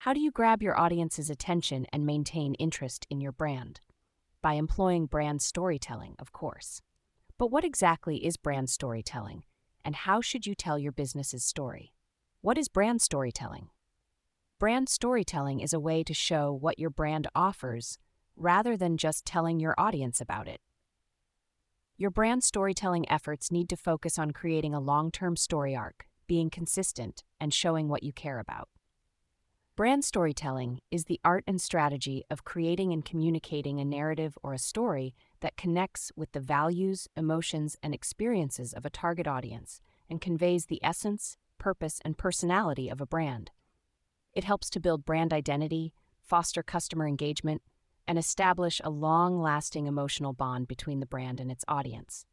How do you grab your audience's attention and maintain interest in your brand? By employing brand storytelling, of course. But what exactly is brand storytelling, and how should you tell your business's story? What is brand storytelling? Brand storytelling is a way to show what your brand offers rather than just telling your audience about it. Your brand storytelling efforts need to focus on creating a long-term story arc, being consistent, and showing what you care about. Brand storytelling is the art and strategy of creating and communicating a narrative or a story that connects with the values, emotions, and experiences of a target audience and conveys the essence, purpose, and personality of a brand. It helps to build brand identity, foster customer engagement, and establish a long-lasting emotional bond between the brand and its audience.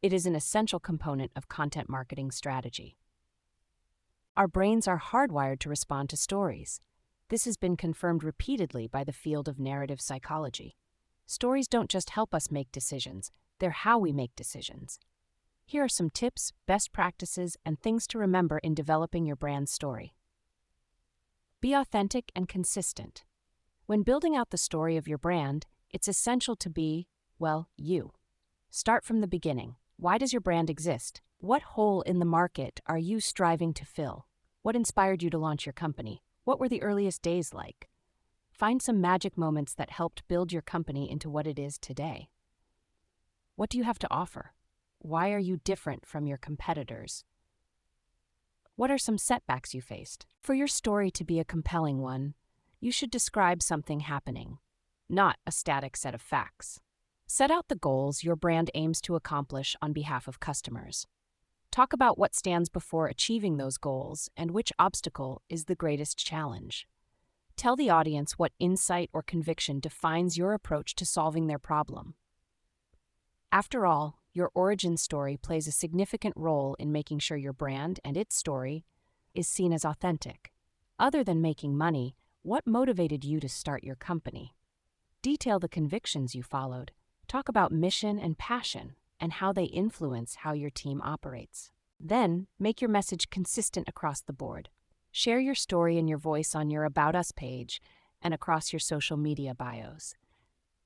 It is an essential component of content marketing strategy. Our brains are hardwired to respond to stories. This has been confirmed repeatedly by the field of narrative psychology. Stories don't just help us make decisions, they're how we make decisions. Here are some tips, best practices, and things to remember in developing your brand story. Be authentic and consistent. When building out the story of your brand, it's essential to be, you. Start from the beginning. Why does your brand exist? What hole in the market are you striving to fill? What inspired you to launch your company? What were the earliest days like? Find some magic moments that helped build your company into what it is today. What do you have to offer? Why are you different from your competitors? What are some setbacks you faced? For your story to be a compelling one, you should describe something happening, not a static set of facts. Set out the goals your brand aims to accomplish on behalf of customers. Talk about what stands before achieving those goals and which obstacle is the greatest challenge. Tell the audience what insight or conviction defines your approach to solving their problem. After all, your origin story plays a significant role in making sure your brand and its story is seen as authentic. Other than making money, what motivated you to start your company? Detail the convictions you followed. Talk about mission and passion and how they influence how your team operates. Then, make your message consistent across the board. Share your story and your voice on your About Us page and across your social media bios.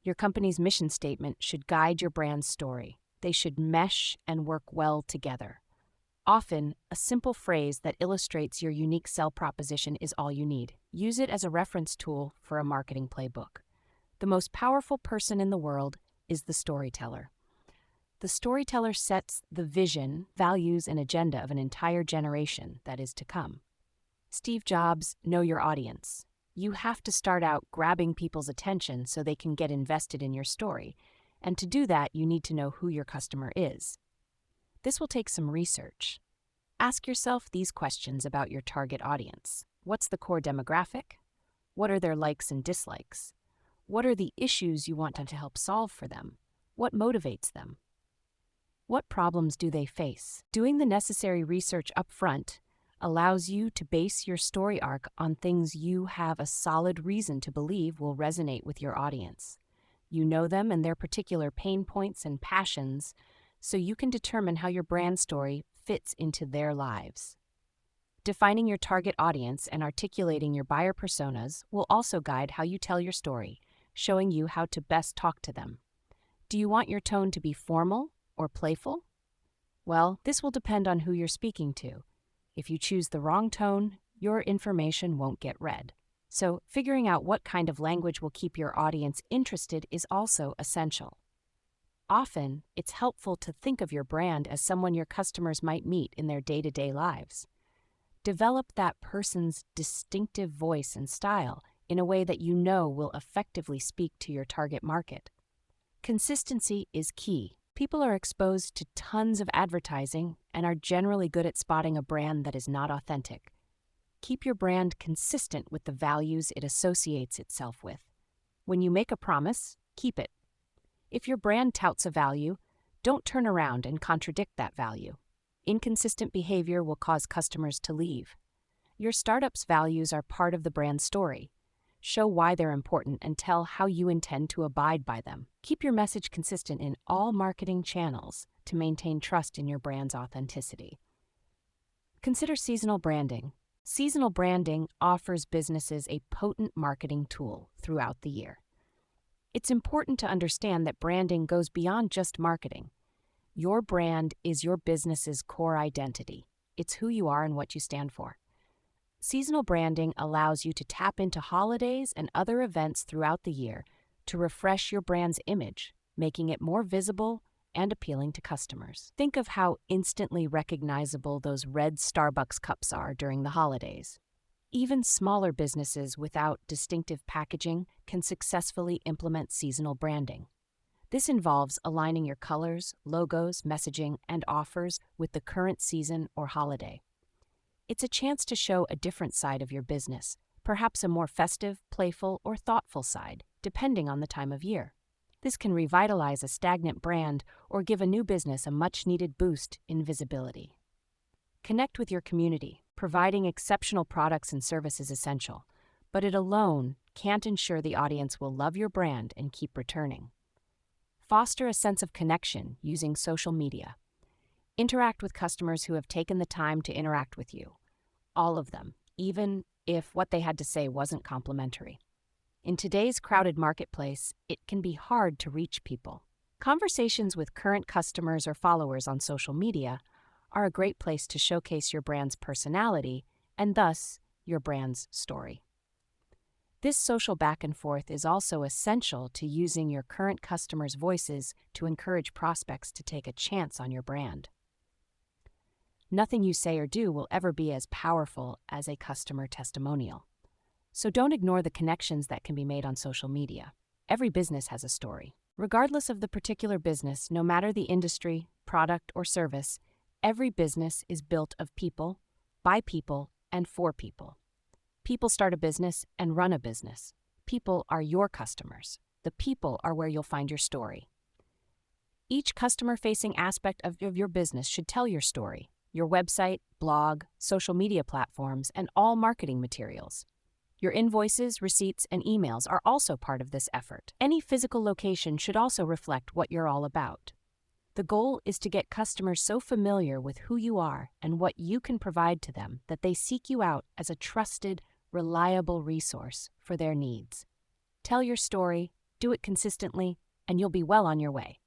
Your company's mission statement should guide your brand's story. They should mesh and work well together. Often, a simple phrase that illustrates your unique sell proposition is all you need. Use it as a reference tool for a marketing playbook. The most powerful person in the world is the storyteller. The storyteller sets the vision, values, and agenda of an entire generation that is to come. Steve Jobs, know your audience. You have to start out grabbing people's attention so they can get invested in your story. And to do that, you need to know who your customer is. This will take some research. Ask yourself these questions about your target audience. What's the core demographic? What are their likes and dislikes? What are the issues you want to help solve for them? What motivates them? What problems do they face? Doing the necessary research up front allows you to base your story arc on things you have a solid reason to believe will resonate with your audience. You know them and their particular pain points and passions, so you can determine how your brand story fits into their lives. Defining your target audience and articulating your buyer personas will also guide how you tell your story, showing you how to best talk to them. Do you want your tone to be formal or playful? Well, this will depend on who you're speaking to. If you choose the wrong tone, your information won't get read. So, figuring out what kind of language will keep your audience interested is also essential. Often, it's helpful to think of your brand as someone your customers might meet in their day-to-day lives. Develop that person's distinctive voice and style in a way that you know will effectively speak to your target market. Consistency is key. People are exposed to tons of advertising and are generally good at spotting a brand that is not authentic. Keep your brand consistent with the values it associates itself with. When you make a promise, keep it. If your brand touts a value, don't turn around and contradict that value. Inconsistent behavior will cause customers to leave. Your startup's values are part of the brand story. Show why they're important and tell how you intend to abide by them. Keep your message consistent in all marketing channels to maintain trust in your brand's authenticity. Consider seasonal branding. Seasonal branding offers businesses a potent marketing tool throughout the year. It's important to understand that branding goes beyond just marketing. Your brand is your business's core identity. It's who you are and what you stand for. Seasonal branding allows you to tap into holidays and other events throughout the year to refresh your brand's image, making it more visible and appealing to customers. Think of how instantly recognizable those red Starbucks cups are during the holidays. Even smaller businesses without distinctive packaging can successfully implement seasonal branding. This involves aligning your colors, logos, messaging, and offers with the current season or holiday. It's a chance to show a different side of your business, perhaps a more festive, playful, or thoughtful side, depending on the time of year. This can revitalize a stagnant brand or give a new business a much-needed boost in visibility. Connect with your community. Providing exceptional products and service is essential, but it alone can't ensure the audience will love your brand and keep returning. Foster a sense of connection using social media. Interact with customers who have taken the time to interact with you. All of them, even if what they had to say wasn't complimentary. In today's crowded marketplace, it can be hard to reach people. Conversations with current customers or followers on social media are a great place to showcase your brand's personality and thus your brand's story. This social back and forth is also essential to using your current customers' voices to encourage prospects to take a chance on your brand. Nothing you say or do will ever be as powerful as a customer testimonial. So don't ignore the connections that can be made on social media. Every business has a story. Regardless of the particular business, no matter the industry, product, or service, every business is built of people, by people, and for people. People start a business and run a business. People are your customers. The people are where you'll find your story. Each customer-facing aspect of your business should tell your story: your website, blog, social media platforms, and all marketing materials. Your invoices, receipts, and emails are also part of this effort. Any physical location should also reflect what you're all about. The goal is to get customers so familiar with who you are and what you can provide to them that they seek you out as a trusted, reliable resource for their needs. Tell your story, do it consistently, and you'll be well on your way.